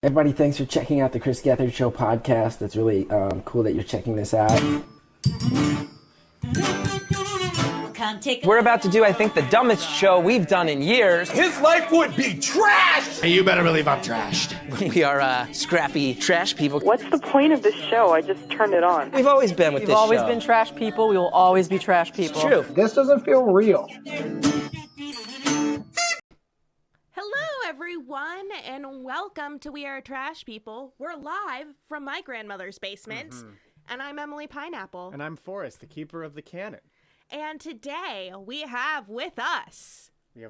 Everybody, thanks for checking out the Chris Gethard Show podcast. It's really cool that you're checking this out. We're about to do, I think, the dumbest show we've done in years. His life would be trashed! Hey, you better believe I'm trashed. We are scrappy trash people. What's the point of this show? I just turned it on. We've always been with this show. We've always been trash people. We will always be trash people. It's true. This doesn't feel real. Hello, everyone, and welcome to We Are Trash People. We're live from my grandmother's basement, and I'm Emily Pineapple. And I'm Forrest, the keeper of the Canon. And today we have with us He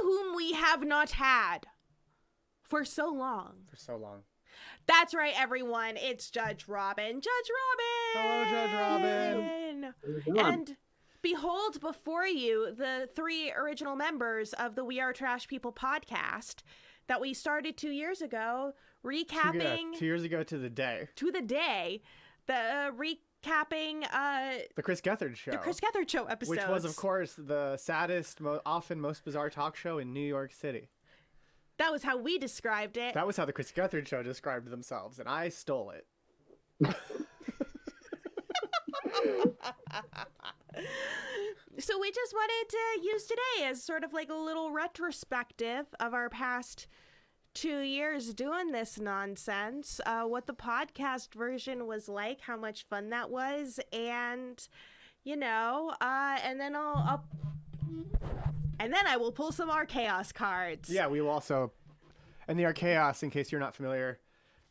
whom we have not had for so long. That's right, everyone. It's Judge Robin. Judge Robin! Hello, Judge Robin. And behold before you the three original members of the We Are Trash People podcast that we started 2 years ago, recapping... 2 years ago to the day. Recapping the Chris Gethard Show. The Chris Gethard Show episodes. Which was, of course, the saddest, often most bizarre talk show in New York City. That was how we described it. That was how the Chris Gethard Show described themselves, and I stole it. So we just wanted to use today as sort of like a little retrospective of our past 2 years doing this nonsense, what the podcast version was like, how much fun that was, and and then I will pull some Archaeos cards. Yeah, we will also, and the Archaeos, in case you're not familiar,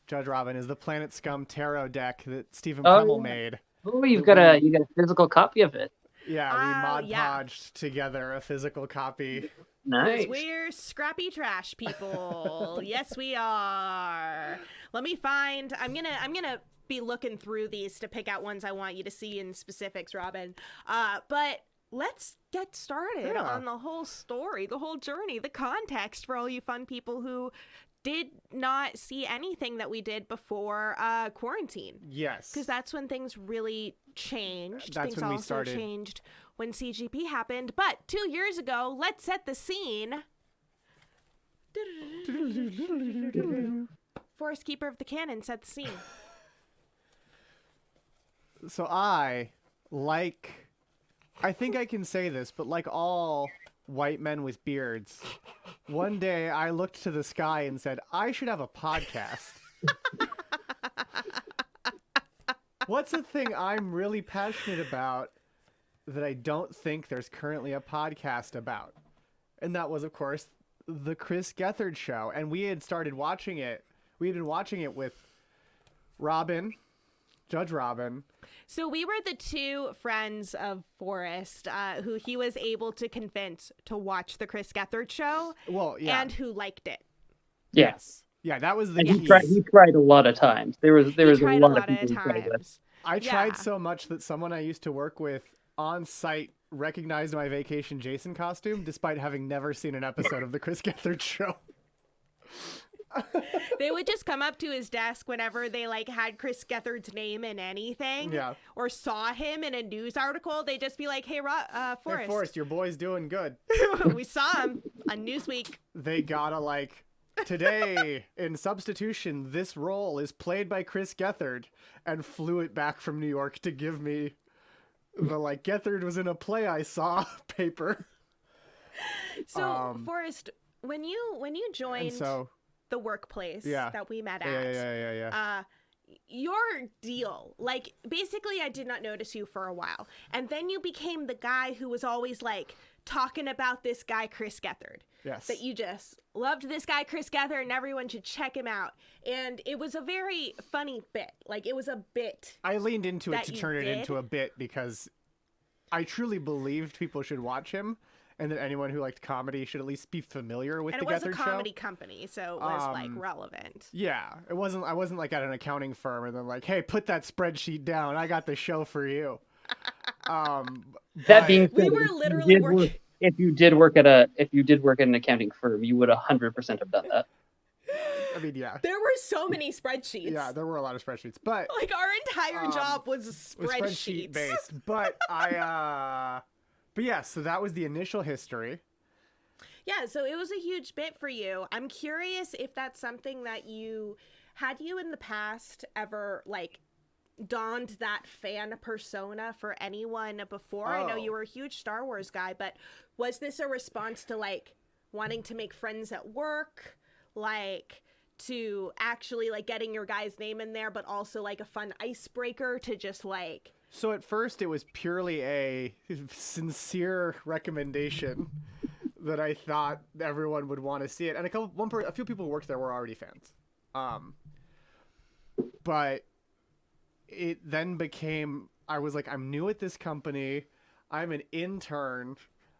Judge Robin, is the Planet Scum Tarot deck that Stephen Pummel made. Oh, you got a physical copy of it. Yeah, we Mod Podged together a physical copy. Nice. We're scrappy trash people. Yes, we are. Let me find. I'm gonna be looking through these to pick out ones I want you to see in specifics, Robin. But let's get started on the whole story, the whole journey, the context for all you fun people who did not see anything that we did before quarantine. Yes. Because that's when things really changed. That's things when we also started. changed when CGP happened. But 2 years ago, let's set the scene. Forrest, keeper of the Canon, set the scene. So I think I can say this, but like all white men with beards, one day I looked to the sky and said, I should have a podcast. What's the thing I'm really passionate about that I don't think there's currently a podcast about? And that was, of course, the Chris Gethard Show. And we had started watching it. We had been watching it with Robin, Judge Robin. So we were the two friends of Forrest who he was able to convince to watch the Chris Gethard Show. Well, yeah. And who liked it. Yes. Yeah, that was the and key. he tried a lot of times. There was a lot of people who tried this. I tried so much that someone I used to work with on site recognized my Vacation Jason costume, despite having never seen an episode of the Chris Gethard Show. They would just come up to his desk whenever they had Chris Gethard's name in anything, or saw him in a news article. They'd just be like, "Hey, Forrest, hey, Forrest, your boy's doing good." We saw him on Newsweek. They gotta today in substitution, this role is played by Chris Gethard, and flew it back from New York to give me the Gethard was in a play I saw paper. So Forrest, when you joined the workplace that we met at, your deal, basically I did not notice you for a while, and then you became the guy who was always talking about this guy Chris Gethard. Yes. That you just loved this guy Chris Gethard and everyone should check him out. And it was a very funny bit. It was a bit. I leaned into it to turn it into a bit because I truly believed people should watch him, and that anyone who liked comedy should at least be familiar with the Gethard Show. And it was a comedy company, so it was relevant. Yeah, I wasn't at an accounting firm and then hey, put that spreadsheet down. I got the show for you. That being said, we were literally working. If you did work at an accounting firm, you would 100% have done that. I mean, yeah. There were so many spreadsheets. Yeah, there were a lot of spreadsheets, but our entire job was spreadsheet based. But so that was the initial history. Yeah, so it was a huge bit for you. I'm curious if that's something that had you in the past ever, like, donned that fan persona for anyone before? I know you were a huge Star Wars guy, but was this a response to, like, wanting to make friends at work, like, to actually, like, getting your guy's name in there, but also, like, a fun icebreaker to just, like... So at first it was purely a sincere recommendation that I thought everyone would want to see it, and a few people who worked there were already fans. But it then became, I was like, I'm new at this company, I'm an intern,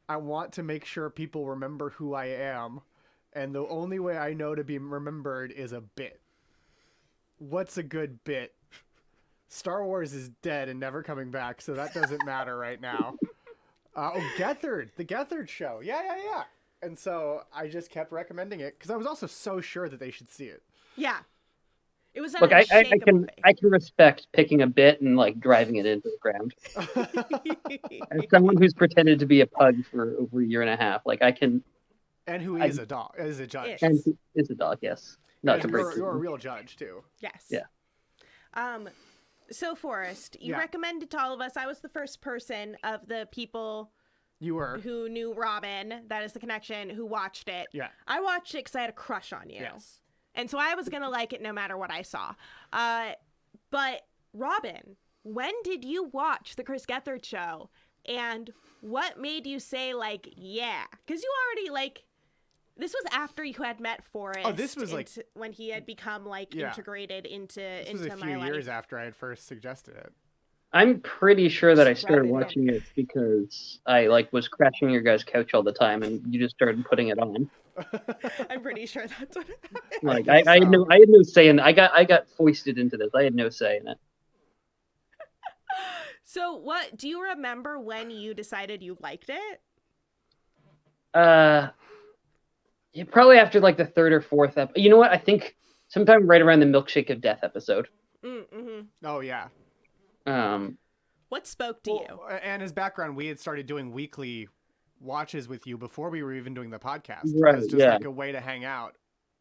I want to make sure people remember who I am, and the only way I know to be remembered is a bit. What's a good bit? Star Wars is dead and never coming back, so that doesn't matter right now. Gethard, the Gethard show. Yeah. And so I just kept recommending it because I was also so sure that they should see it. Yeah. It was Look, I can respect picking a bit and like driving it into the ground. As someone who's pretended to be a pug for over a year and a half, like I can. And who is a dog, is a judge. And who is a dog, yes. Not to break. You're a real judge too. Yes. Yeah. So Forrest, you recommended to all of us. I was the first person of the people who knew Robin, that is the connection, who watched it. Yeah. I watched it because I had a crush on you. Yes. And so I was going to like it no matter what I saw. But Robin, when did you watch the Chris Gethard show? And what made you say, like, yeah? Because you already, like, this was after you had met Forrest. Oh, this was like when he had become like integrated into this was a few years after I had first suggested it. I'm pretty sure that I started watching it because I like was crashing your guys' couch all the time, and you just started putting it on. I'm pretty sure that's what happened. Like I had no say in. I got foisted into this. I had no say in it. So, what do you remember when you decided you liked it? Yeah, probably after like the third or fourth episode. You know what? I think sometime right around the Milkshake of Death episode. Mm-hmm. Oh yeah. What spoke to you? And his background, we had started doing weekly watches with you before we were even doing the podcast. Right. It was just like a way to hang out,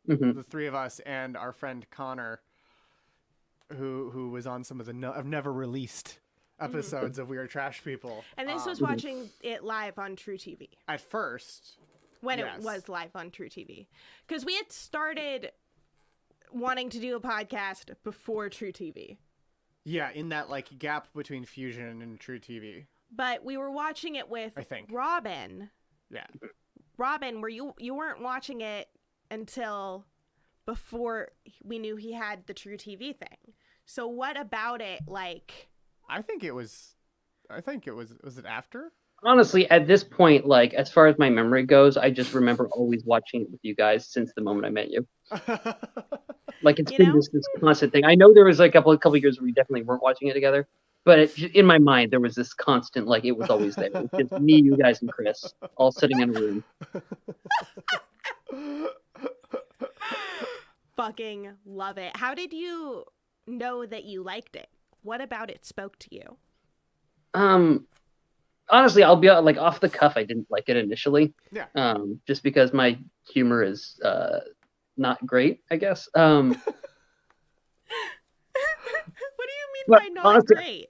the three of us and our friend Connor, who was on some of the never released episodes of We Are Trash People. And this was watching it live on True TV. At first. When it was live on True TV. Because we had started wanting to do a podcast before True TV. Yeah, in that like gap between Fusion and True TV. But we were watching it with Robin. Yeah. Robin, where you weren't watching it until before we knew he had the True TV thing. So what about it, like... I think it was it after? Honestly, at this point, like, as far as my memory goes, I just remember always watching it with you guys since the moment I met you. Like, it's been this constant thing. I know there was like a couple years where we definitely weren't watching it together, but in my mind, there was this constant, like, it was always there. It was just me, you guys, and Chris, all sitting in a room. Fucking love it. How did you know that you liked it? What about it spoke to you? Honestly, I'll be like off the cuff. I didn't like it initially. Yeah. Just because my humor is not great, I guess. What do you mean by not honestly, great?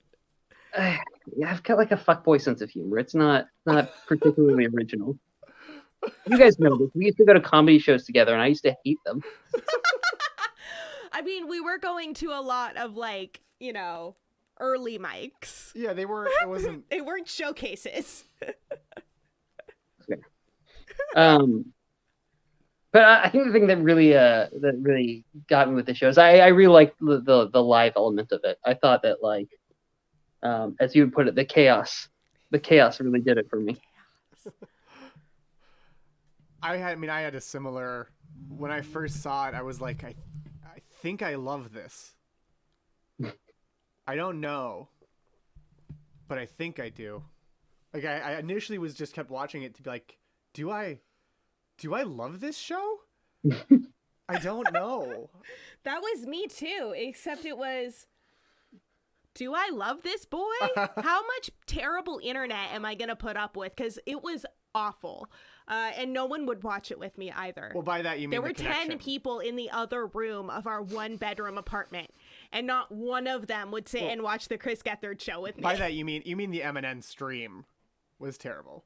Yeah, I've got like a fuckboy sense of humor. It's not particularly original. You guys know this. We used to go to comedy shows together, and I used to hate them. I mean, we were going to a lot of like, you know, early mics. Yeah, they were. It wasn't. They weren't showcases. Okay. But I think the thing that really got me with the show is I really liked the live element of it. I thought that like, as you would put it, the chaos really did it for me. I had a similar. When I first saw it, I was like, I think I love this. I don't know, but I think I do. Like I initially was just kept watching it to be like, do I love this show? I don't know. That was me too, except it was, do I love this boy? How much terrible internet am I going to put up with? Because it was awful. And no one would watch it with me either. Well, by that you mean there were the connection. 10 people in the other room of our 1-bedroom apartment, and not one of them would sit and watch the Chris Gethard show with me. By that you mean the MNN stream was terrible.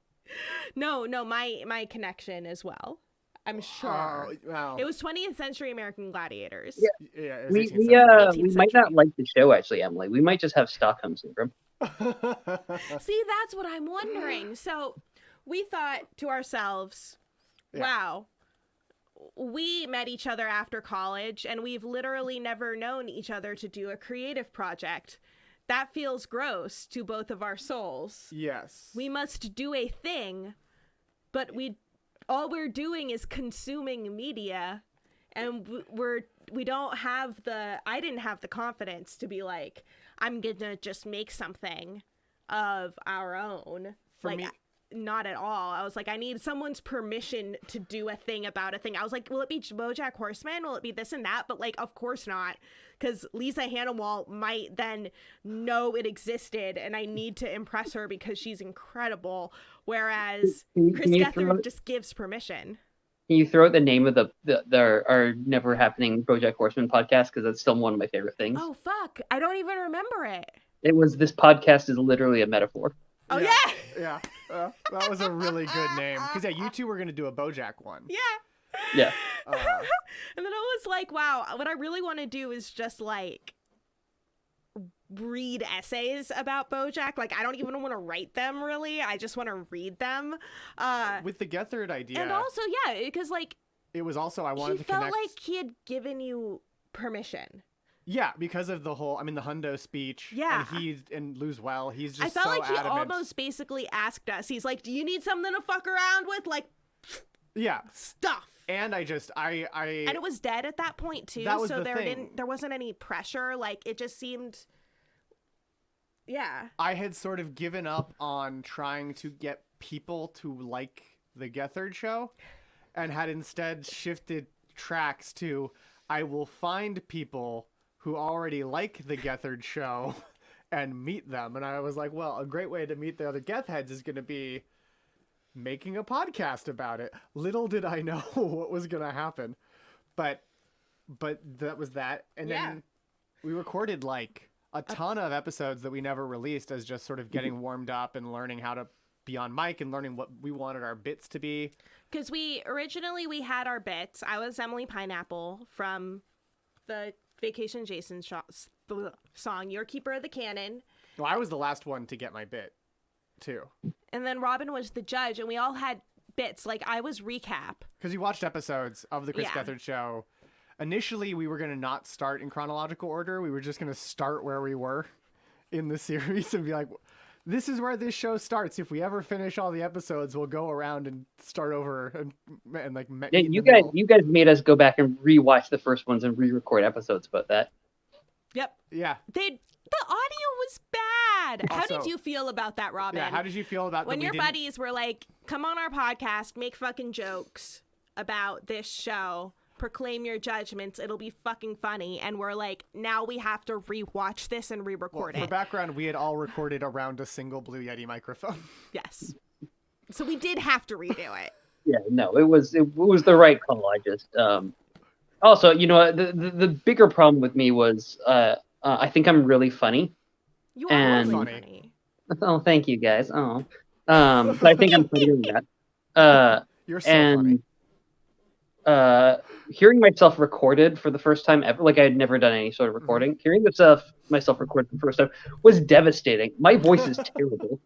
No, my connection as well. I'm sure. Oh, well. It was 20th century American Gladiators. Yeah, it was We 18th century. we might not like the show actually, Emily. We might just have Stockholm syndrome. See, that's what I'm wondering. So we thought to ourselves, wow, we met each other after college and we've literally never known each other to do a creative project. That feels gross to both of our souls. Yes. We must do a thing, but all we're doing is consuming media, and we don't have I didn't have the confidence to be like, I'm gonna just make something of our own. For like me, not at all. I was like, I need someone's permission to do a thing about a thing. I was like, will it be BoJack Horseman? Will it be this and that? But like, of course not, because Lisa Hannawalt might then know it existed, and I need to impress her because she's incredible. Whereas Chris Gethard just gives permission. Can you throw out the name of our Never Happening BoJack Horseman podcast? Because that's still one of my favorite things. Oh fuck! I don't even remember it. It was This Podcast is Literally a Metaphor. Oh yeah. Yeah. That was a really good name. Because you two were gonna do a BoJack one. Yeah. Yeah. And then I was like, wow, what I really want to do is just like read essays about BoJack. Like, I don't even want to write them really. I just want to read them. With the Gethard idea. And also, yeah, because like it was also I wanted to connect. He felt like he had given you permission. Yeah, because of the whole, the Hundo speech. Yeah. And Lose Well, he's just I felt so like he adamant. almost basically asked us. He's like, do you need something to fuck around with? Like, yeah. Stuff. And I and it was dead at that point too. That was so the thing. There wasn't any pressure. Like, it just seemed, yeah. I had sort of given up on trying to get people to like the Gethard show, and had instead shifted tracks to, I will find people who already like the Gethard show and meet them. And I was like, well, a great way to meet the other Gethheads is going to be making a podcast about it. Little did I know what was going to happen. But that was that. And then we recorded like a ton of episodes that we never released, as just sort of getting warmed up and learning how to be on mic and learning what we wanted our bits to be. Because originally we had our bits. I was Emily Pineapple from the Vacation Jason song, You're Keeper of the Canon. Well, I was the last one to get my bit, too. And then Robin was the judge, and we all had bits. Like, I was recap. Because you watched episodes of the Chris Gethard show. Initially, we were going to not start in chronological order. We were just going to start where we were in the series and be like, this is where this show starts. If we ever finish all the episodes, we'll go around and start over and like. Yeah, you guys made us go back and rewatch the first ones and re-record episodes about that. Yep. Yeah. The audio was bad. Also, how did you feel about that, Robin? Yeah. How did you feel about when your buddies were like, "Come on our podcast, make fucking jokes about this show." Proclaim your judgments, it'll be fucking funny. And we're like, now we have to re-watch this and re-record it. For background, we had all recorded around a single Blue Yeti microphone. Yes. So we did have to redo it. Yeah, no, it was the right call. I just also, the bigger problem with me was I think I'm really funny. You are really funny. Oh, thank you guys. Oh. But I think I'm funnier than that. You're so funny. Hearing myself recorded for the first time ever, like I had never done any sort of recording, hearing myself recorded for the first time was devastating. My voice is terrible.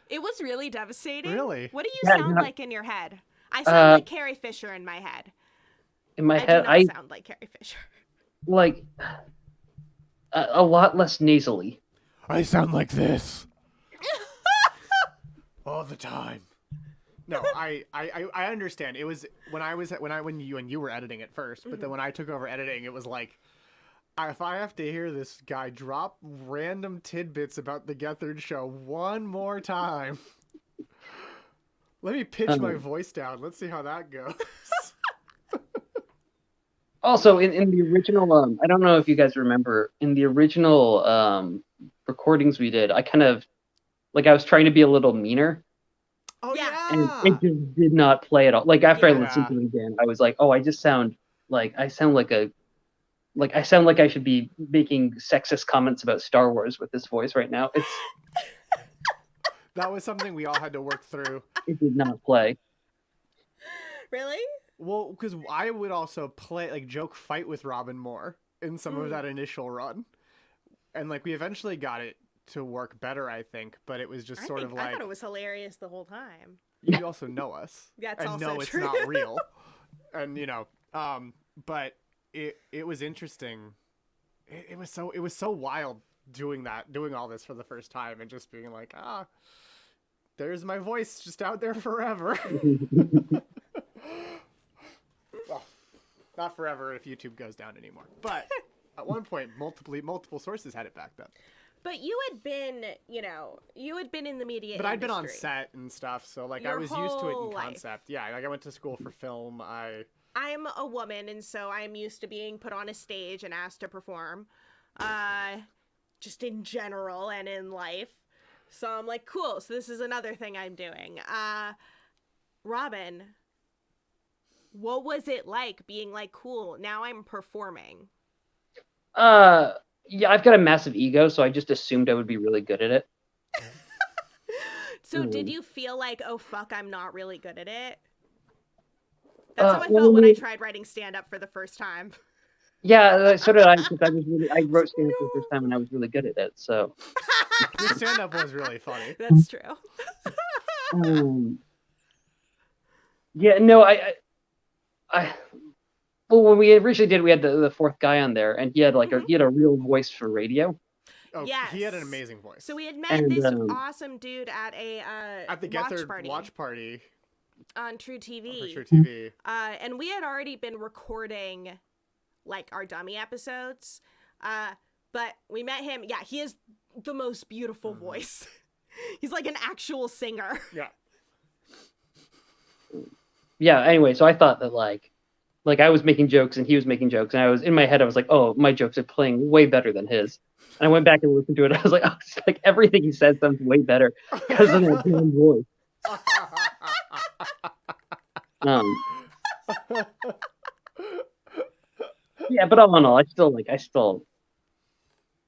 It was really devastating. Really? What do you sound like in your head? I sound like Carrie Fisher in my head. In my head, I sound like Carrie Fisher. Like a lot less nasally. I sound like this all the time. No, I understand. It was when you were editing it first, but then when I took over editing, it was like, if I have to hear this guy drop random tidbits about the Gethard show one more time, let me pitch my voice down. Let's see how that goes. Also, in the original, I don't know if you guys remember, in the original recordings we did, I kind of, like, I was trying to be a little meaner. Oh Yeah. and yeah. it just did not play at all. Like after I Yeah. listened to it again, I was like, oh, I sound like I should be making sexist comments about Star Wars with this voice right now. That was something we all had to work through. It did not play. Really? Well, because I would also play joke fight with Robin more in some of that initial run, and like we eventually got it to work better, I think. But it was just sort of like I thought it was hilarious the whole time. you also know us, That's and also know it's true. not real, and but it was interesting. It was so wild doing all this for the first time, and just being like, there's my voice just out there forever. Well, not forever if YouTube goes down anymore. But at one point, multiple sources had it backed up. But you had been, in the media But I'd been on industry. set and stuff, so I Your was used to it whole in life. concept. Yeah, I went to school for film. I'm a woman, and so I'm used to being put on a stage and asked to perform, just in general and in life. So I'm like, cool. So this is another thing I'm doing. Robin, what was it like being like, cool, now I'm performing? Yeah, I've got a massive ego, so I just assumed I would be really good at it. So did you feel like, oh fuck, I'm not really good at it? That's how I well, felt when I tried writing stand-up for the first time. Yeah, so did I. Because I wrote stand-up for the first time, and I was really good at it. So Your stand-up was really funny. That's true. yeah, no, I well, when we originally did, we had the fourth guy on there, and he had he had a real voice for radio. Oh, Yes. he had an amazing voice. So we had met And, this awesome dude at a at the Gethard watch party on True TV. for True TV. And we had already been recording our dummy episodes. But we met him. Yeah, he has the most beautiful voice. He's like an actual singer. Yeah. Yeah. Anyway, so I thought that like I was making jokes and he was making jokes, and I was in my head, I was like, oh, my jokes are playing way better than his. And I went back and listened to it. I was like, everything he said sounds way better because of that damn voice. Yeah, but all in all, I still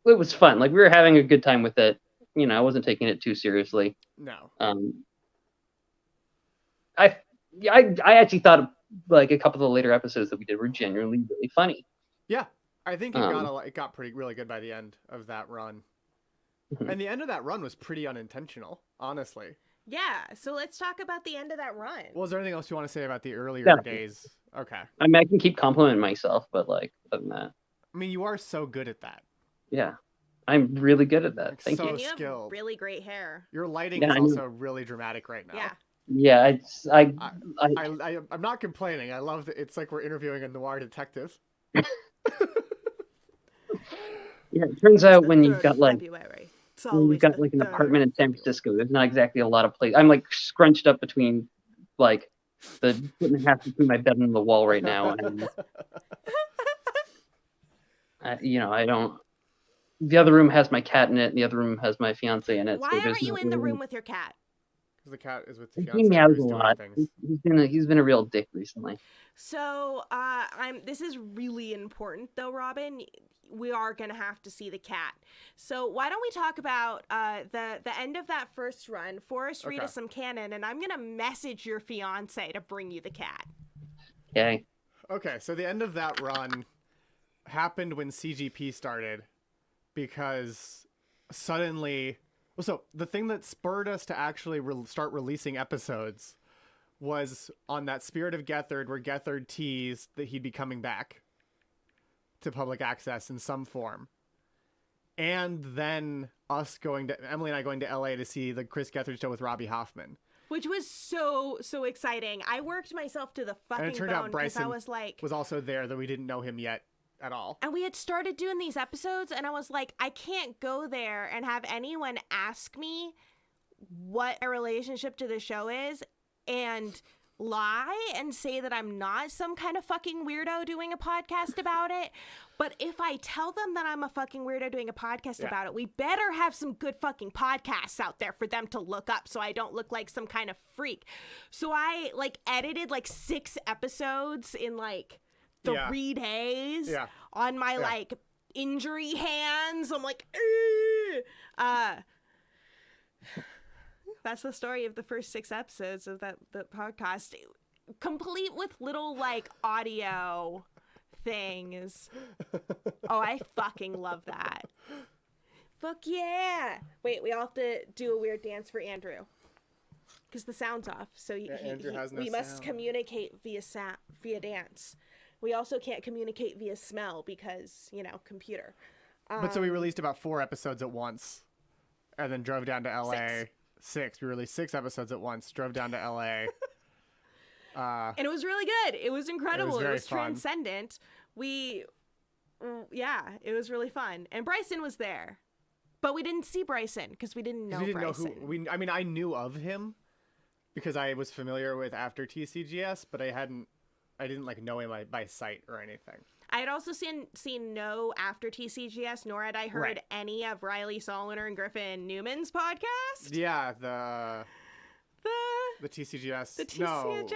it was fun. Like we were having a good time with it. I wasn't taking it too seriously. No. I actually thought a couple of the later episodes that we did were genuinely really funny. Yeah, I think it got really good by the end of that run. And the end of that run was pretty unintentional, honestly. Yeah, so let's talk about the end of that run. Well, is there anything else you want to say about the earlier days? Okay. I mean, I can keep complimenting myself, but other than that. I mean, you are so good at that. Yeah, I'm really good at that. Thank you. And you skilled. have really great hair. Your lighting is also really dramatic right now. Yeah. Yeah, I'm not complaining. I love that it's like we're interviewing a noir detective. Yeah, it turns out when you've got February. an apartment in San Francisco, there's not exactly a lot of place. I'm scrunched up between the foot and a half between my bed and the wall right now, and I don't. The other room has my cat in it, and the other room has my fiance in it. Why aren't you in the room with your cat? Because the cat is with the He fiance. meows a who's doing lot. things. He's been a real dick recently. So, this is really important though, Robin. We are gonna have to see the cat. So why don't we talk about the end of that first run? Forrest, read us some canon, and I'm gonna message your fiance to bring you the cat. Okay. Okay, so the end of that run happened when CGP started, because suddenly, so the thing that spurred us to actually start releasing episodes was on that Spirit of Gethard, where Gethard teased that he'd be coming back to public access in some form. And then Emily and I going to LA to see the Chris Gethard show with Robbie Hoffman. Which was so exciting. I worked myself to the fucking And it turned bone out Bryson I was like... was also there, though we didn't know him yet at all. And we had started doing these episodes, and I was like, I can't go there and have anyone ask me what a relationship to the show is, and lie and say that I'm not some kind of fucking weirdo doing a podcast about it. But if I tell them that I'm a fucking weirdo doing a podcast about it, we better have some good fucking podcasts out there for them to look up so I don't look like some kind of freak. So I like edited like 6 episodes in like 3 days on my like injury hands. I'm like, that's the story of the first 6 episodes of the podcast, complete with little like audio things. Oh, I fucking love that. Fuck yeah. Wait, we all have to do a weird dance for Andrew because the sound's off. So Andrew has no we must sound. communicate via dance. We also can't communicate via smell because, you know, computer. But so we released about 4 episodes at once and then drove down to LA. 6. 6. We released 6 episodes at once, drove down to LA. And it was really good. It was incredible. It very was fun. transcendent. It was really fun. And Bryson was there. But we didn't see Bryson because we didn't know Bryson. I mean, I knew of him because I was familiar with After TCGS, but I didn't like know him by sight or anything. I had also seen no After TCGS, nor had I heard any of Riley Soliner and Griffin Newman's podcast. Yeah, the TCGS. The TCGS. No,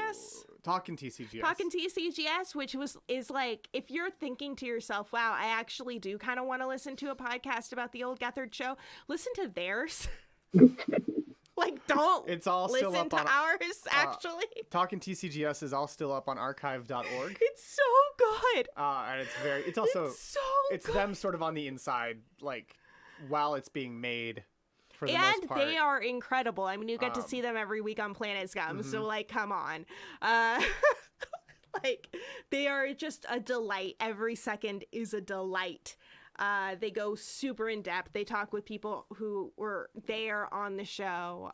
Talking TCGS. Talking TCGS, which is like, if you're thinking to yourself, wow, I actually do kind of want to listen to a podcast about the old Gethard show, listen to theirs. Like, don't It's all still listen up to on ours, actually. Talking TCGS is all still up on archive.org. It's so good. And it's them sort of on the inside, like, while it's being made. For the most part. They are incredible. I mean, you get to see them every week on Planet Scum, so like, come on. Like, they are just a delight. Every second is a delight. They go super in depth. They talk with people who were there on the show.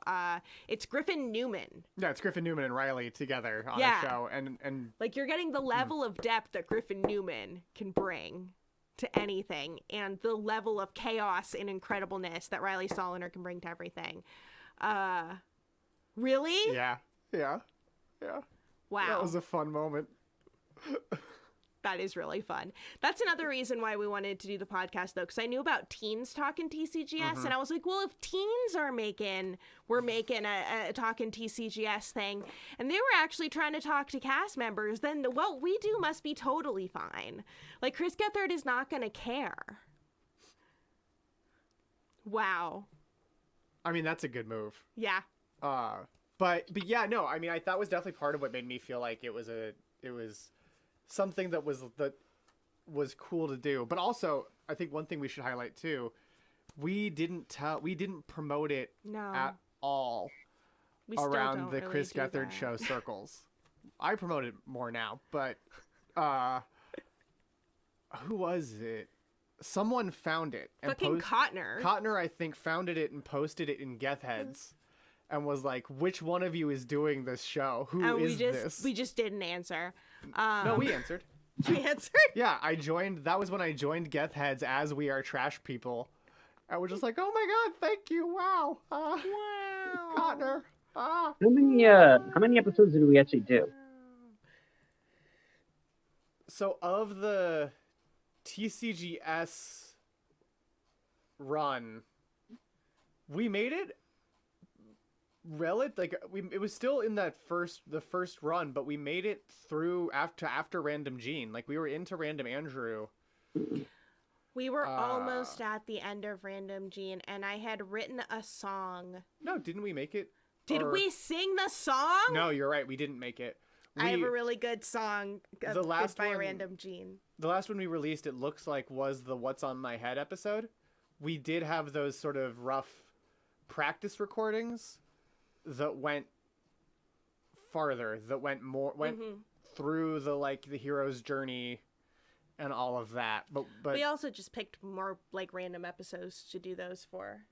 It's Griffin Newman. Yeah, it's Griffin Newman and Riley together on a show, and like, you're getting the level of depth that Griffin Newman can bring to anything, and the level of chaos and incredibleness that Riley Soliner can bring to everything. Really? Yeah. Wow. That was a fun moment. That is really fun. That's another reason why we wanted to do the podcast, though, because I knew about teens talking TCGS, and I was like, well, if teens we're making a talking TCGS thing, and they were actually trying to talk to cast members, then what we do must be totally fine. Like, Chris Gethard is not going to care. Wow. I mean, that's a good move. Yeah. But yeah, no, I mean, that was definitely part of what made me feel like it was something that was cool to do. But also, I think one thing we should highlight too, we didn't promote it at all around the Chris Gethard show circles. I promote it more now, but who was it? Someone found it. And fucking Cotner. Cotner, I think, founded it and posted it in Geth Heads. And was like, which one of you is doing this show? Who is this? We just didn't answer. No, we answered. We answered? Yeah, that was when I joined Geth Heads as We Are Trash People. And we're just like, oh my god, thank you, wow. Wow. Cotner. How many episodes did we actually do? So of the TCGS run, we made it it was still in the first run, but we made it through after Random Gene. Like, we were into Random Andrew. We were almost at the end of Random Gene, and I had written a song. No, didn't we make it? Did we sing the song? No, you're right. We didn't make it. I have a really good song by Random Gene. The last one we released, it looks like, was the What's on My Head episode. We did have those sort of rough practice recordings that went farther, went through the hero's journey and all of that. But we also just picked more like random episodes to do those for,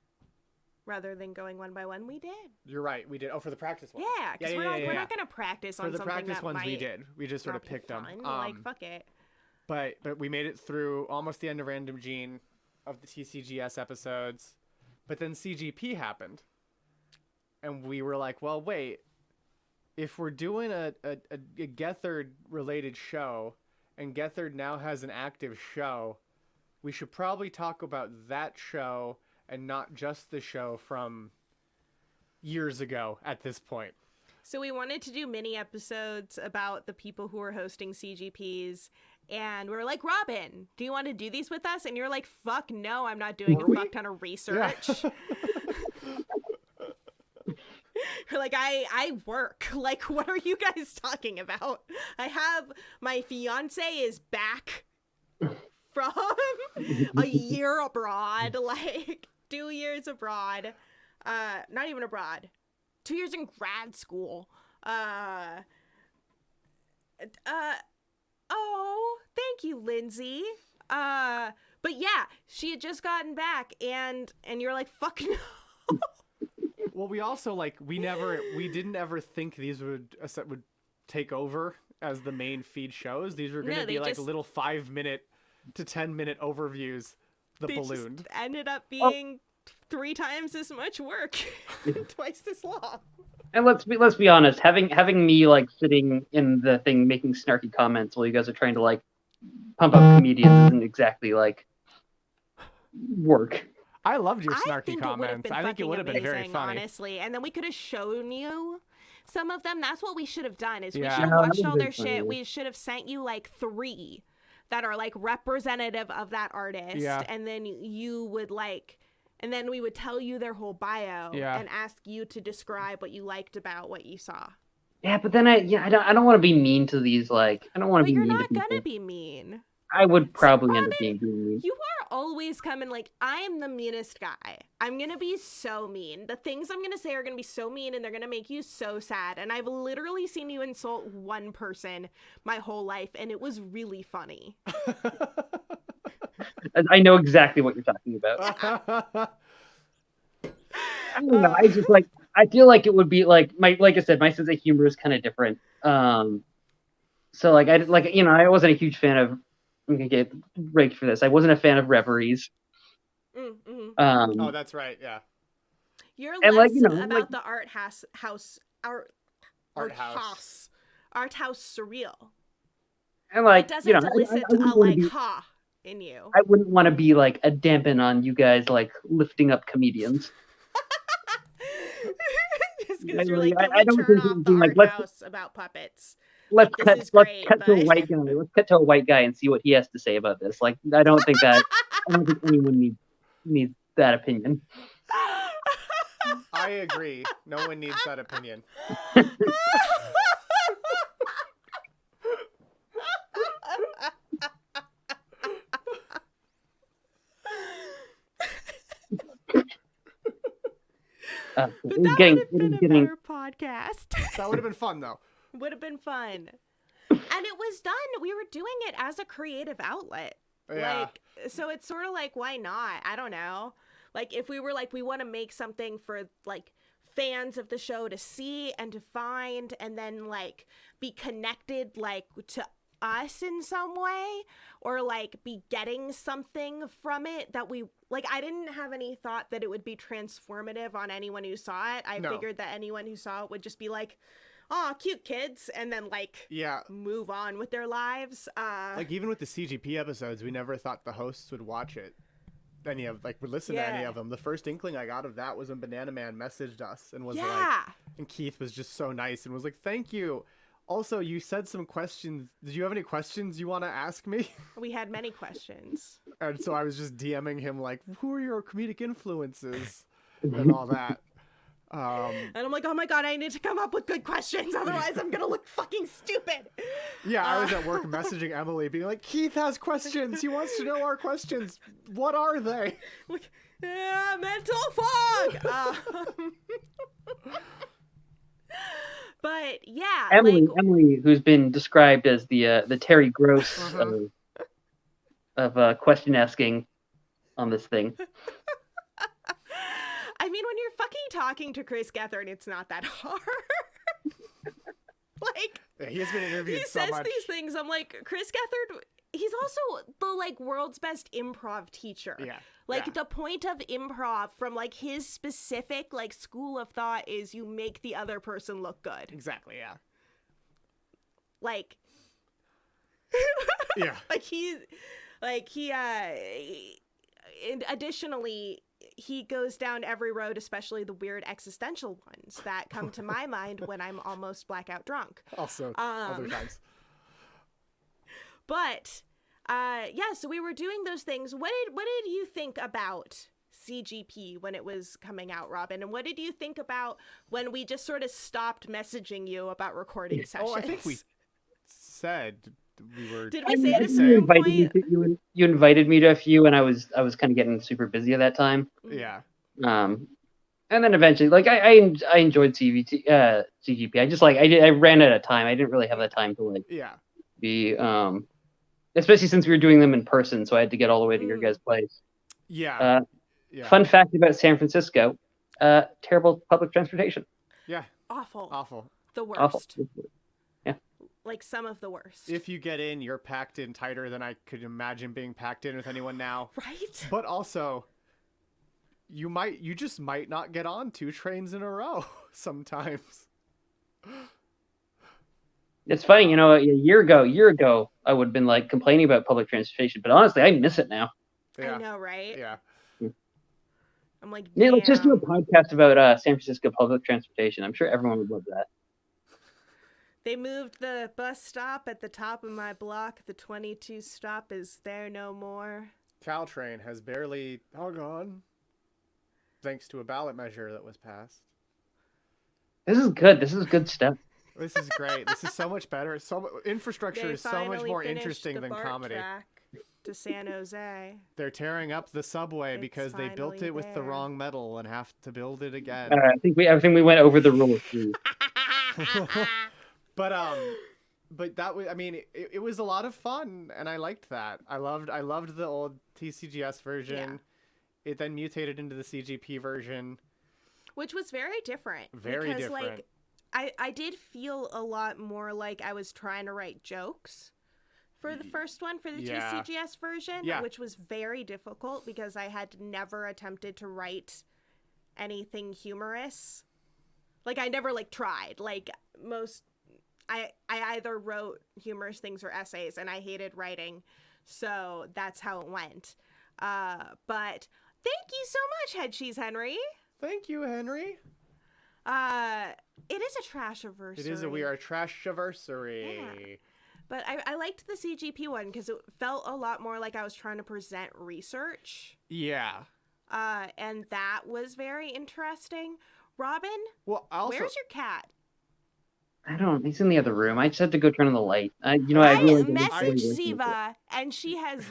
rather than going one by one. We did. You're right. We did. Oh, for the practice ones. Yeah, because we're not going to practice on something that For the practice ones, we did. We just sort of picked them. Like, fuck it. But we made it through almost the end of Random Gene of the TCGS episodes. But then CGP happened. And we were like, well, wait, if we're doing a Gethard-related show, and Gethard now has an active show, we should probably talk about that show and not just the show from years ago at this point. So we wanted to do mini episodes about the people who are hosting CGPs, and we were like, Robin, do you want to do these with us? And you're like, fuck no, I'm not doing a fuck ton of research. Yeah. You're like, I work. Like, what are you guys talking about? I have, my fiance is back from a year abroad, like 2 years abroad. Not even abroad. 2 years in grad school. Oh, thank you, Lindsay. But yeah, she had just gotten back, and you're like, fuck no. Well, we also, like, we didn't ever think these would take over as the main feed shows. These were going to be like little 5-minute to 10-minute overviews. They balloon just ended up being 3 times as much work, twice as long. And let's be honest, having me like sitting in the thing making snarky comments while you guys are trying to like pump up comedians isn't exactly like work. I loved your snarky comments. I think it would have been very funny, honestly. And then we could have shown you some of them. That's what we should have done. Is we should Yeah. have watched all their shit. We should have sent you like 3 that are like representative of that artist, Yeah. and then you would like. And then we would tell you their whole bio and ask you to describe what you liked about what you saw. Yeah, but then I don't want to be mean to these, like, I don't want to be You're mean to not people. gonna be mean. I would probably end up being mean. You are always coming like, I am the meanest guy. I'm gonna be so mean. The things I'm gonna say are gonna be so mean, and they're gonna make you so sad. And I've literally seen you insult one person my whole life, and it was really funny. I know exactly what you're talking about. I don't know. I just like. I feel like it would be like like I said, my sense of humor is kind of different. So like I wasn't a huge fan of. I'm gonna get raked for this. I wasn't a fan of Reveries. Mm-hmm. Oh, that's right. Yeah. You're less about the art house surreal. And like, it doesn't elicit a like ha in you. I wouldn't want to be like a dampen on you guys like lifting up comedians. Just because you're like, I don't turn think off the like, art house about puppets. Let's like, cut to a white guy. Let's cut to a white guy and see what he has to say about this. Like, I don't think anyone needs that opinion. I agree. No one needs that opinion. But that would have been a better podcast. That would have been fun, though. Would have been fun. And it was done. We were doing it as a creative outlet. Yeah. Like, so it's sort of like, why not? I don't know. Like, if we were like, we want to make something for, like, fans of the show to see and to find and then, like, be connected, like, to us in some way, or like be getting something from it that we like. I didn't have any thought that it would be transformative on anyone who saw it. I figured that anyone who saw it would just be like, oh, cute kids, and then like move on with their lives. Like even with the CGP episodes, we never thought the hosts would watch it. Would listen to any of them. The first inkling I got of that was when Banana Man messaged us and was like, and Keith was just so nice and was like, thank you. Also, you said some questions. Did you have any questions you want to ask me? We had many questions. And so I was just DMing him like, who are your comedic influences? And all that. And I'm like, oh my god, I need to come up with good questions. Otherwise, I'm going to look fucking stupid. Yeah, I was at work messaging Emily being like, Keith has questions. He wants to know our questions. What are they? Like, mental fog. But yeah, Emily, who's been described as the Terry Gross of question asking on this thing. I mean, when you're fucking talking to Chris Gethard, it's not that hard. Like, he has been interviewed so much. He says these things. I'm like, Chris Gethard he's also the like world's best improv teacher. Yeah. Like the point of improv from like his specific like school of thought is you make the other person look good. Exactly, yeah. Like Yeah. And additionally, he goes down every road, especially the weird existential ones that come to my mind when I'm almost blackout drunk. Also, other times. But, so we were doing those things. What did you think about CGP when it was coming out, Robin? And what did you think about when we just sort of stopped messaging you about recording sessions? Oh, I think we said we were. Did we say it at a certain point? You invited me to a few, and I was kind of getting super busy at that time. Yeah. And then eventually, like I enjoyed CGP. I just I ran out of time. I didn't really have the time to be especially since we were doing them in person, so I had to get all the way to your guys' place. Yeah. Fun fact about San Francisco: terrible public transportation. Yeah. Awful. The worst. Awful. Yeah. Like some of the worst. If you get in, you're packed in tighter than I could imagine being packed in with anyone now. Right. But also, you just might not get on 2 trains in a row sometimes. It's funny, a year ago, I would have been like complaining about public transportation, but honestly, I miss it now. Yeah. I know, right? Yeah. I'm like, yeah, let's just do a podcast about San Francisco public transportation. I'm sure everyone would love that. They moved the bus stop at the top of my block. The 22 stop is there no more. Caltrain has barely gone, thanks to a ballot measure that was passed. This is good. This is good stuff. This is great. This is so much better. Infrastructure is so much more interesting than comedy. Track to San Jose. They're tearing up the subway because they built it with the wrong metal and have to build it again. I think we went over the rules. But that was, it was a lot of fun, and I liked that. I loved the old TCGS version. Yeah. It then mutated into the CGP version, which was very different. Very different. I did feel a lot more like I was trying to write jokes for the first one, for the TCGS version, which was very difficult because I had never attempted to write anything humorous. Like, I never, tried. I either wrote humorous things or essays, and I hated writing, so that's how it went. But thank you so much, Head Cheese Henry. Thank you, Henry. It is a trash-aversary. It is we are a trash-aversary. Yeah. But I liked the CGP one because it felt a lot more like I was trying to present research. Yeah. And that was very interesting. Robin, where's your cat? I don't. He's in the other room. I just had to go turn on the light. I messaged Siva, and she has.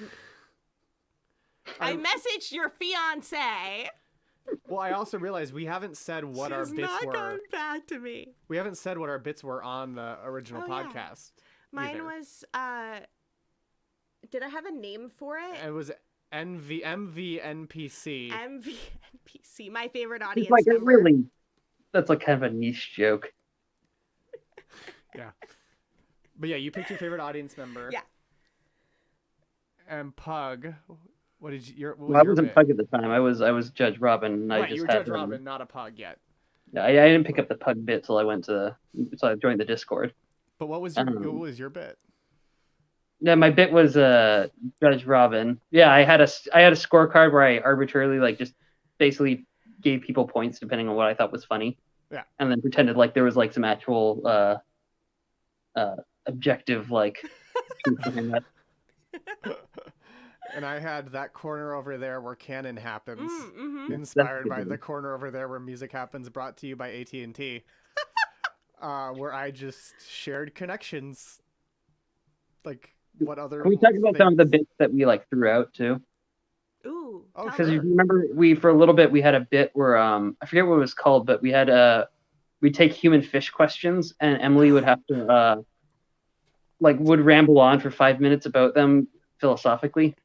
I messaged your fiance. Well, I also realized we haven't said what our bits were. She's not gone back to me. We haven't said what our bits were on the original podcast. Mine was. Did I have a name for it? It was MVNPC. MVNPC, my favorite audience member. That's like kind of a niche joke. Yeah. But yeah, you picked your favorite audience member. Yeah. And Pug, what did you? I wasn't Pug at the time. I was Judge Robin. And right, you were Judge Robin, not a Pug yet. Yeah, I didn't pick up the Pug bit till I joined the Discord. But what was your bit? Yeah, my bit was Judge Robin. Yeah, I had a scorecard where I arbitrarily just basically gave people points depending on what I thought was funny. Yeah. And then pretended like there was some actual objective truth behind that. And I had that corner over there where Canon happens, mm-hmm. inspired by the corner over there where music happens, brought to you by AT&T, where I just shared connections. What other? Can we talk about some of the bits that we threw out too? Ooh. Because you remember for a little bit we had a bit where I forget what it was called, but we had we take human fish questions, and Emily would have to would ramble on for 5 minutes about them philosophically.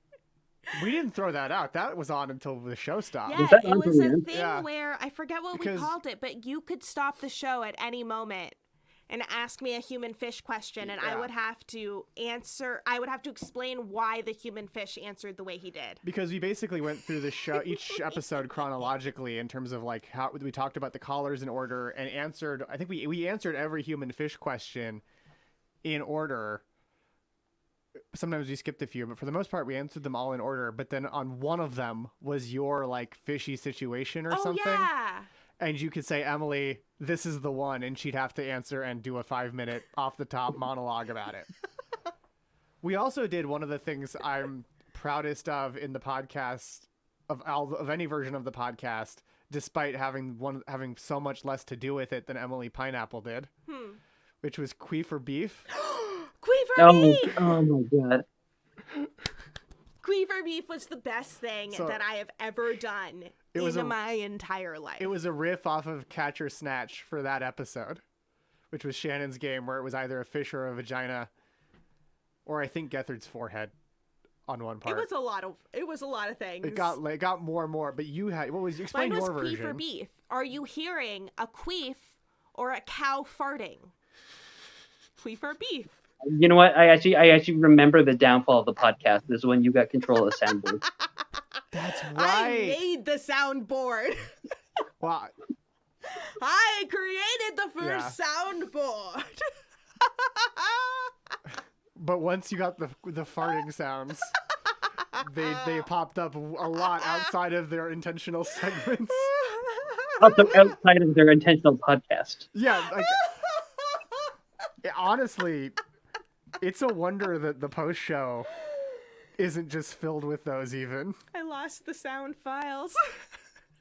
We didn't throw that out. That was on until the show stopped. Yeah, it was a thing where I forget what we called it, but you could stop the show at any moment and ask me a human fish question, and I Yeah. would have to explain why the human fish answered the way he did. Because we basically went through the show, each episode chronologically in terms of like how we talked about the callers in order and answered. I think we answered every human fish question in order. Sometimes we skipped a few, but for the most part, we answered them all in order. But then on one of them was your like fishy situation or something. Yeah. And you could say, Emily, this is the one, and she'd have to answer and do a 5-minute off the top monologue about it. We also did one of the things I'm proudest of in the podcast of any version of the podcast, despite having so much less to do with it than Emily Pineapple did, which was Queefer Beef. Queefer beef! Oh my god. Queefer beef was the best thing that I have ever done in my entire life. It was a riff off of Catch or Snatch for that episode, which was Shannon's game where it was either a fish or a vagina, or I think Gethard's forehead on one part. It was a lot of things. It got more and more, but you had explain Mine was your version. Queefer beef. Are you hearing a queef or a cow farting? Queefer beef. You know what? I actually remember the downfall of the podcast. This is when you got control of the soundboard. That's right. I made the soundboard. Wow. I created the first soundboard. But once you got the farting sounds, they popped up a lot outside of their intentional segments. Also outside of their intentional podcast. Yeah, like honestly, it's a wonder that the post show isn't just filled with those even. I lost the sound files.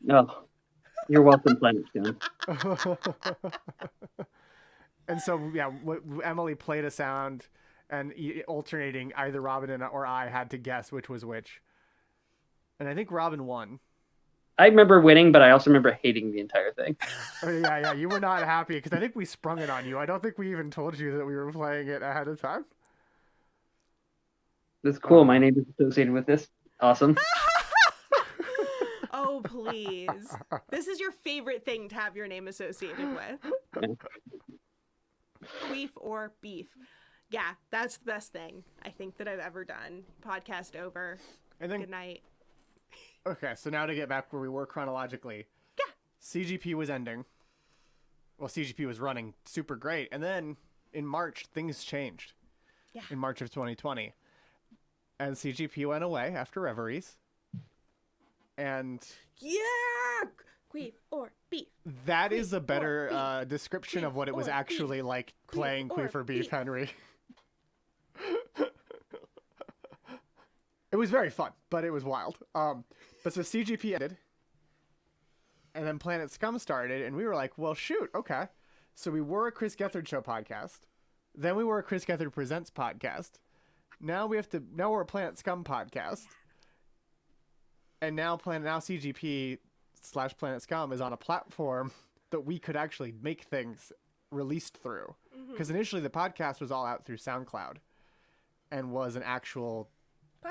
Oh, you're welcome, Planet Stone. And so, yeah, Emily played a sound, and alternating, either Robin or I had to guess which was which. And I think Robin won. I remember winning, but I also remember hating the entire thing. Oh, yeah, you were not happy because I think we sprung it on you. I don't think we even told you that we were playing it ahead of time. That's cool. My name is associated with this. Awesome. Oh, please. This is your favorite thing to have your name associated with. Queef or beef. Yeah, that's the best thing I think that I've ever done. Podcast over. And then, good night. Okay, so now to get back where we were chronologically. Yeah. CGP was ending. Well, CGP was running super great. And then in March, things changed. Yeah. In March of 2020. And CGP went away after Reveries. And yeah, queef or beef. That is a better description of what it was actually like playing Queefer Beef, Henry. It was very fun, but it was wild. But so CGP ended, and then Planet Scum started, and we were like, well, shoot, okay. So we were a Chris Gethard Show podcast. Then we were a Chris Gethard Presents podcast. Now we're a Planet Scum podcast. And now CGP/Planet Scum is on a platform that we could actually make things released through. Because initially the podcast was all out through SoundCloud and was an actual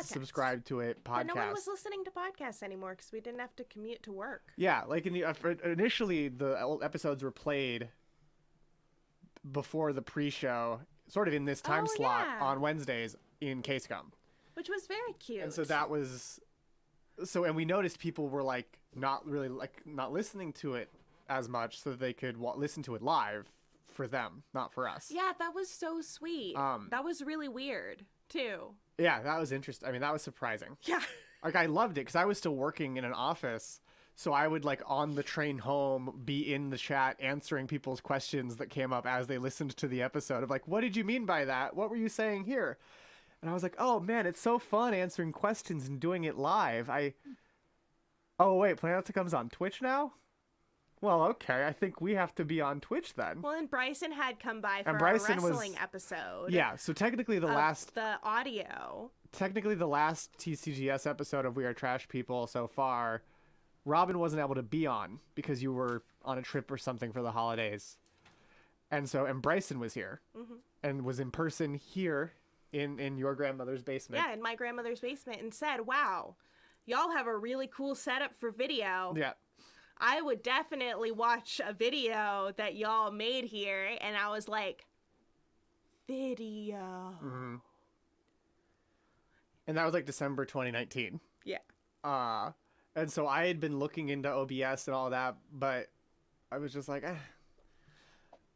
subscribe to it podcast. But no one was listening to podcasts anymore because we didn't have to commute to work. Yeah, like initially the old episodes were played before the pre-show, sort of in this time slot on Wednesdays in K-Scum. Which was very cute. And so that was... and we noticed people were like not listening to it as much so that they could listen to it live for them, not for us. Yeah, that was so sweet. That was really weird too. Yeah, that was interesting. I mean, that was surprising. Yeah. Like I loved it because I was still working in an office, so I would like on the train home be in the chat answering people's questions that came up as they listened to the episode of like, what did you mean by that? What were you saying here? And I was like, oh, man, it's so fun answering questions and doing it live. Oh, wait, Planet comes on Twitch now? Well, okay, I think we have to be on Twitch then. Well, and Bryson had come by for our wrestling episode. Yeah, so technically the audio. Technically the last TCGS episode of We Are Trash People so far, Robin wasn't able to be on because you were on a trip or something for the holidays. And Bryson was here and was in person here in your grandmother's basement. Yeah, in my grandmother's basement, and said, wow, y'all have a really cool setup for video. Yeah. I would definitely watch a video that y'all made here, and I was like, video. Mm-hmm. And that was like December 2019. Yeah. And so I had been looking into OBS and all that, but I was just like,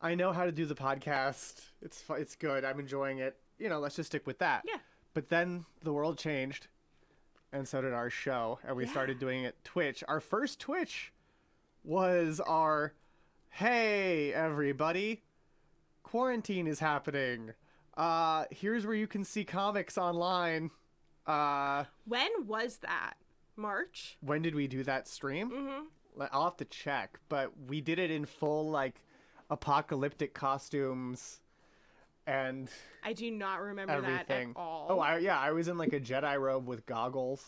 I know how to do the podcast. It's good. I'm enjoying it. Let's just stick with that. Yeah. But then the world changed, and so did our show, and we started doing it Twitch. Our first Twitch was our, hey, everybody, quarantine is happening. Here's where you can see comics online. When was that? March? When did we do that stream? Mm-hmm. I'll have to check, but we did it in full, like, apocalyptic costumes, and I do not remember everything. that at all. Oh, I was in, like, a Jedi robe with goggles.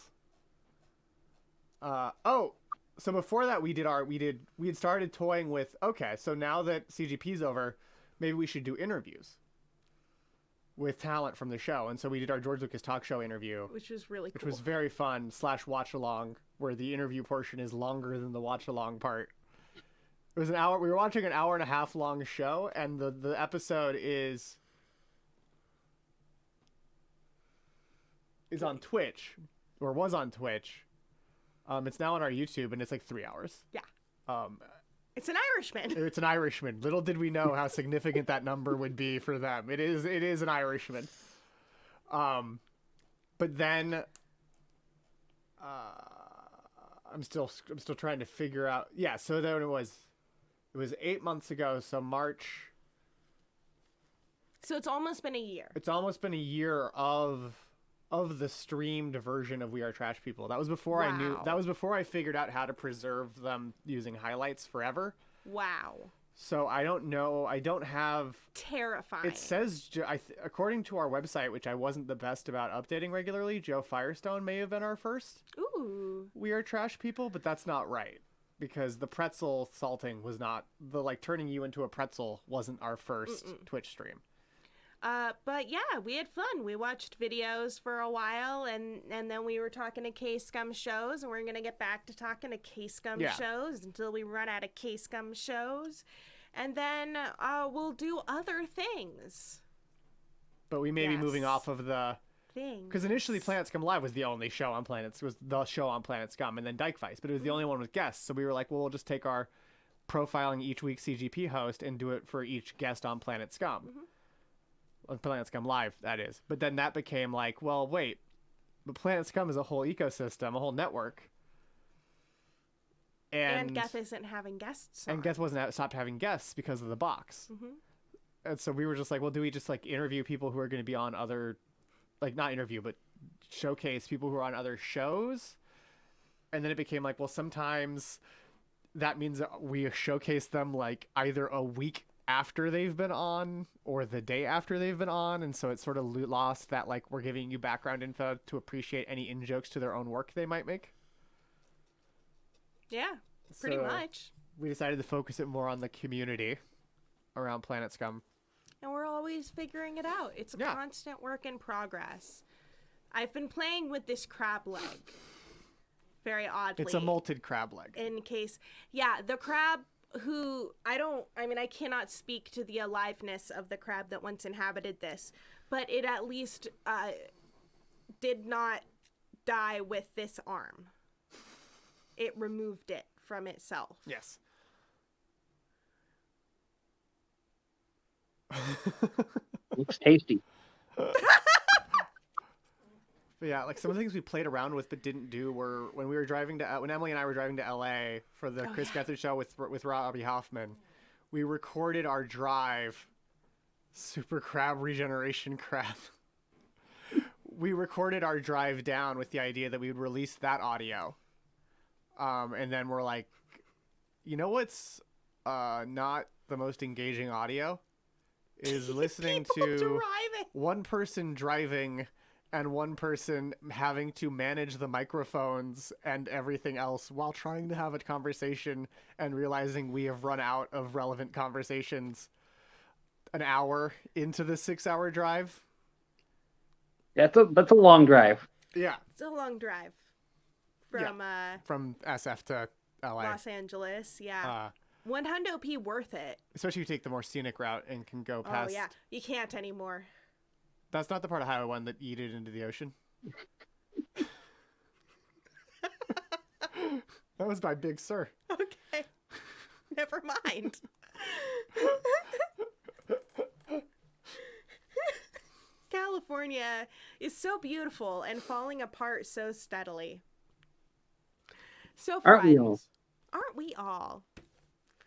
So before that, we had started toying with, okay, so now that CGP's over, maybe we should do interviews with talent from the show. And so we did our George Lucas talk show interview, which was really cool. Which was very fun / watch along, where the interview portion is longer than the watch along part. It was an hour. We were watching an 1.5 hour long show, and the episode is on Twitch, or was on Twitch. It's now on our YouTube, and it's like 3 hours. Yeah. It's an Irishman. It's an Irishman. Little did we know how significant that number would be for them. It is an Irishman. But then I'm still trying to figure out. Yeah, so then it was 8 months ago, so March. So it's almost been a year. It's almost been a year of the streamed version of We Are Trash People. That was before I knew. That was before I figured out how to preserve them using highlights forever. Wow. So I don't know. I don't have. Terrifying. It says, according to our website, which I wasn't the best about updating regularly, Joe Firestone may have been our first. Ooh. We Are Trash People, but that's not right, because the pretzel salting was not turning you into a pretzel wasn't our first Twitch stream. But yeah, we had fun. We watched videos for a while, and then we were talking to K-Scum shows, and we're going to get back to talking to K-Scum shows until we run out of K-Scum shows. And then we'll do other things. But we may be moving off of the things. Because initially Planet Scum Live was the only show on Planet Scum, and then Dyke Vice, but it was the only one with guests. So we were like, well, we'll just take our profiling each week CGP host and do it for each guest on Planet Scum. Mm-hmm. On Planet Scum Live, that is. But then that became like, well, wait, but Planet Scum is a whole ecosystem, a whole network. And Geth isn't having guests on. And Geth stopped having guests because of the box. Mm-hmm. And so we were just like, well, do we just like interview people who are going to be on other, like not interview, but showcase people who are on other shows? And then it became like, well, sometimes that means that we showcase them like either a week after they've been on or the day after they've been on. And so it sort of lost that, like, we're giving you background info to appreciate any in-jokes to their own work they might make. Yeah, pretty much. We decided to focus it more on the community around Planet Scum. And we're always figuring it out. It's a constant work in progress. I've been playing with this crab leg. Very oddly. It's a molted crab leg. In case, the crab who, I cannot speak to the aliveness of the crab that once inhabited this, but it at least did not die with this arm. It removed it from itself. Yes. Looks tasty. But yeah, like some of the things we played around with but didn't do were when Emily and I were driving to LA for the Chris Gethard show with Robbie Hoffman, we recorded our drive. Super crab regeneration crab. We recorded our drive down with the idea that we would release that audio. And then we're like, you know what's not the most engaging audio? Is listening to one person driving and one person having to manage the microphones and everything else while trying to have a conversation and realizing we have run out of relevant conversations an hour into the 6-hour drive. That's a long drive. Yeah. It's a long drive. From SF to LA. Los Angeles, yeah. 100p worth it. Especially if you take the more scenic route and can go past. Oh yeah, you can't anymore. That's not the part of Highway 1 that yeeted into the ocean. That was by Big Sur. Okay, never mind. California is so beautiful and falling apart so steadily. So fun. Aren't we all? Aren't we all?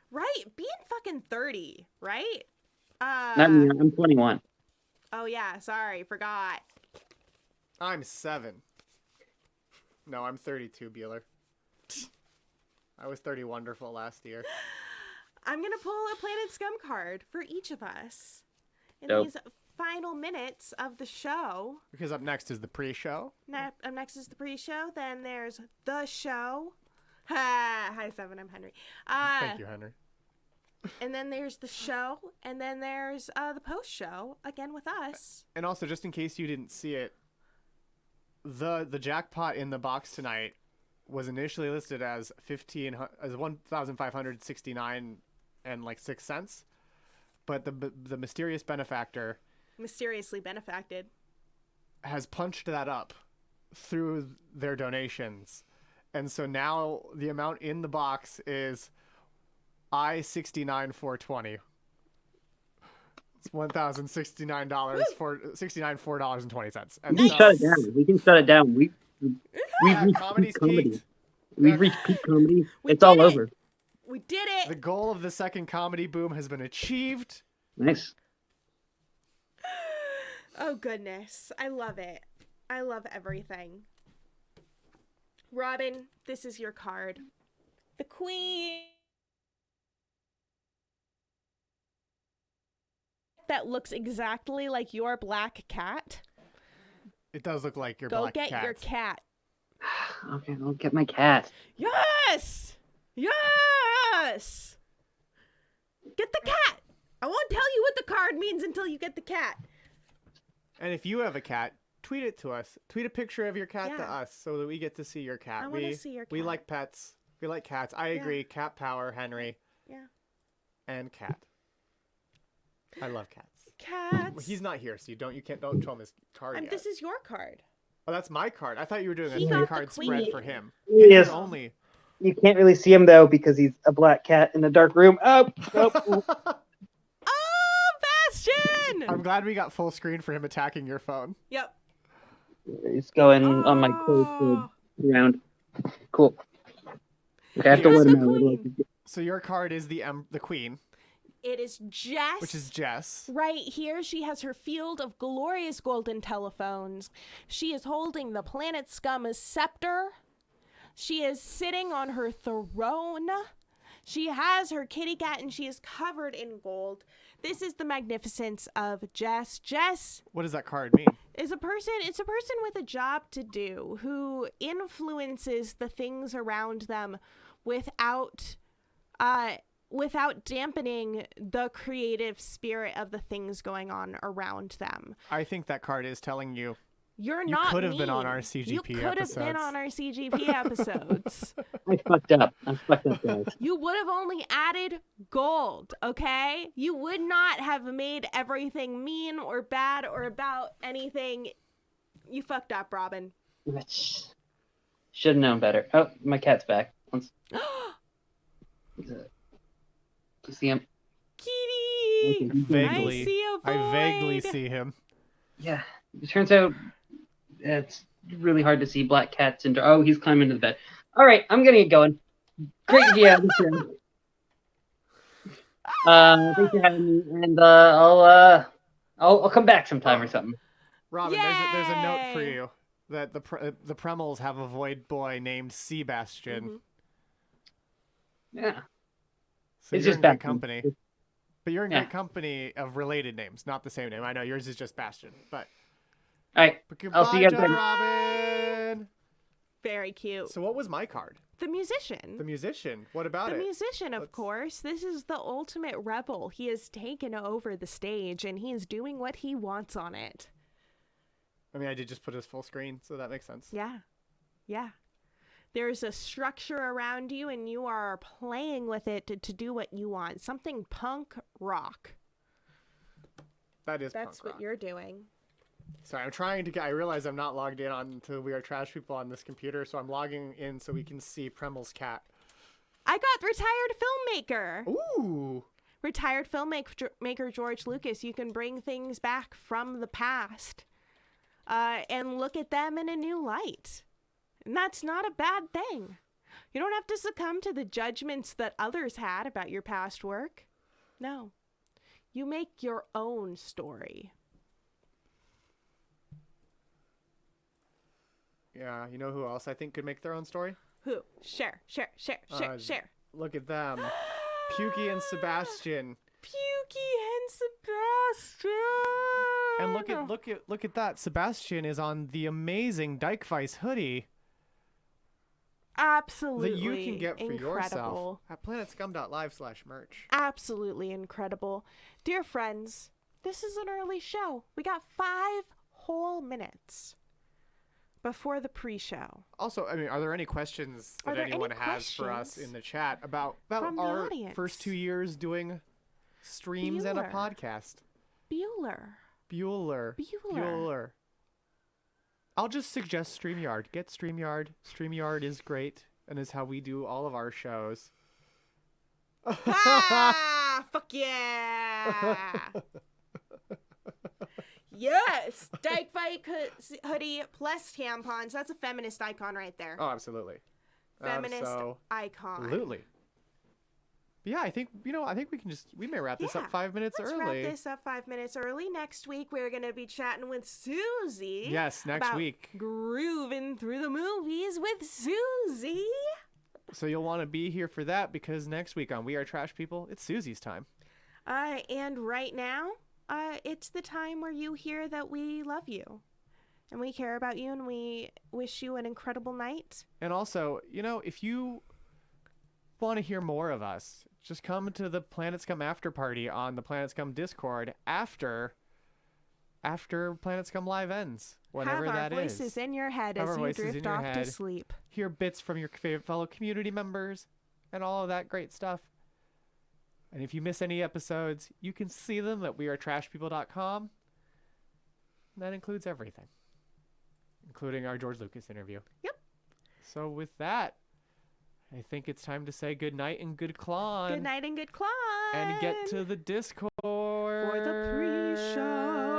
Right? Being fucking 30, right? Not me. I'm 21. Oh yeah, sorry, forgot. I'm 7. No, I'm 32, Bueller. I was 30 wonderful last year. I'm gonna pull a Planet Scum card for each of us in Dope. these final minutes of the show. Because up next is the pre-show. Up next is the pre-show. Then there's the show. Hi, 7. I'm Henry. Thank you, Henry. And then there's the show, and then there's the post-show again with us. And also, just in case you didn't see it, the jackpot in the box tonight was initially listed as 1,569 and like 6 cents, but the mysterious benefactor Mysteriously benefacted has punched that up through their donations, and so now the amount in the box is I-69,420. It's $1,069 for $4.20. And We can shut it down. We can shut it down. We've reached comedy's peak comedy. peaked. We've reached peak comedy. We It's did all it. over. We did it. The goal of the second comedy boom has been achieved. Nice. Oh goodness, I love it. I love everything. Robin, this is your card. The Queen. That looks exactly like your black cat. It does look like your Go black get cat. your cat. Okay, I'll get my cat. Yes! Yes! Get the cat! I won't tell you what the card means until you get the cat. And if you have a cat, tweet it to us. Tweet a picture of your cat to Yeah. us so that we get to see your cat. I wanna see your We cat. like pets. We like cats. I Yeah. agree. Cat power, Henry. Yeah. And cat. I love cats. Cats. He's not here, so don't show him his card yet. This is your card. Oh, that's my card. I thought you were doing He a got the 3-card queen. spread for him. Yes. His only. You can't really see him though because he's a black cat in a dark room. Oh. Oh, Bastion! I'm glad we got full screen for him attacking your phone. Yep. He's going on my close round. Cool. Okay, I have to Here's let him the out. queen. So your card is the queen, It is Jess. which is Jess. Right here, she has her field of glorious golden telephones. She is holding the Planet Scum's scepter. She is sitting on her throne. She has her kitty cat and she is covered in gold. This is the magnificence of Jess. Jess What does that card mean? is a person with a job to do who influences the things around them without dampening the creative spirit of the things going on around them. I think that card is telling you You're You not could have been on mean. our CGP You could have been episodes. on our CGP episodes. I fucked up. Guys. You would have only added gold, okay? You would not have made everything mean or bad or about anything. You fucked up, Robin. Should have known better. Oh, my cat's back. You see him? Kitty! Vaguely. I see a void. I vaguely see him. Yeah. It turns out it's really hard to see black cats in. Oh, he's climbing into the bed. All right, I'm gonna get going. Great to be out this room. Thanks for having me, and I'll come back sometime or something. Robin, there's a note for Yay! you that the Premels have a void boy named Sebastian. Yeah. So It's you're just in great Bastion. company. But you're in Yeah. great company of related names, not the same name. I know yours is just Bastion, but. All right. But goodbye, I'll see you guys Judge later. Robin. Very cute. So what was my card? The musician. The musician. What about The it? musician, of Let's- course. This is the ultimate rebel. He has taken over the stage and he is doing what he wants on it. I mean, I did just put his full screen, so that makes sense. Yeah. Yeah. There's a structure around you, and you are playing with it to do what you want. Something punk rock. That's punk rock. What you're doing. Sorry, I'm trying to get... I realize I'm not logged in on to We Are Trash People on this computer, so I'm logging in so we can see Premel's cat. I got retired filmmaker. Ooh. Retired filmmaker George Lucas. You can bring things back from the past and look at them in a new light. And that's not a bad thing. You don't have to succumb to the judgments that others had about your past work. No. You make your own story. Yeah, you know who else I think could make their own story? Who? Share. Look at them. Pukey and Sebastian. Pukey and Sebastian. And look at that. Sebastian is on the amazing Dykevice hoodie. Absolutely that you can get for incredible. yourself at planetscum.live/merch. Absolutely incredible. Dear friends, this is an early show. We got 5 whole minutes before the pre-show. Also, I mean, are there any questions that anyone has for us in the chat about our first 2 years doing streams and a podcast? Bueller. I'll just suggest StreamYard. Get StreamYard. StreamYard is great and is how we do all of our shows. Ah, fuck yeah! Yes! Dyke Fight hoodie plus tampons. That's a feminist icon right there. Oh, absolutely. Feminist icon. Absolutely. But yeah, I think we may wrap this up 5 minutes early. Let's wrap this up 5 minutes early. Next week, we're going to be chatting with Susie. Yes, next week. Grooving through the movies with Susie. So you'll want to be here for that because next week on We Are Trash People, it's Susie's time. And right now, it's the time where you hear that we love you. And we care about you and we wish you an incredible night. And also, if you want to hear more of us, just come to the Planet Scum after party on the Planet Scum Discord after Planet Scum Live ends, whenever that is. Have our voices in your head as you drift off to sleep. Hear bits from your favorite fellow community members and all of that great stuff. And if you miss any episodes, you can see them at wearetrashpeople.com. That includes everything, including our George Lucas interview. Yep. So with that, I think it's time to say good night and good clon. Good night and good clon. And get to the Discord. For the pre-show.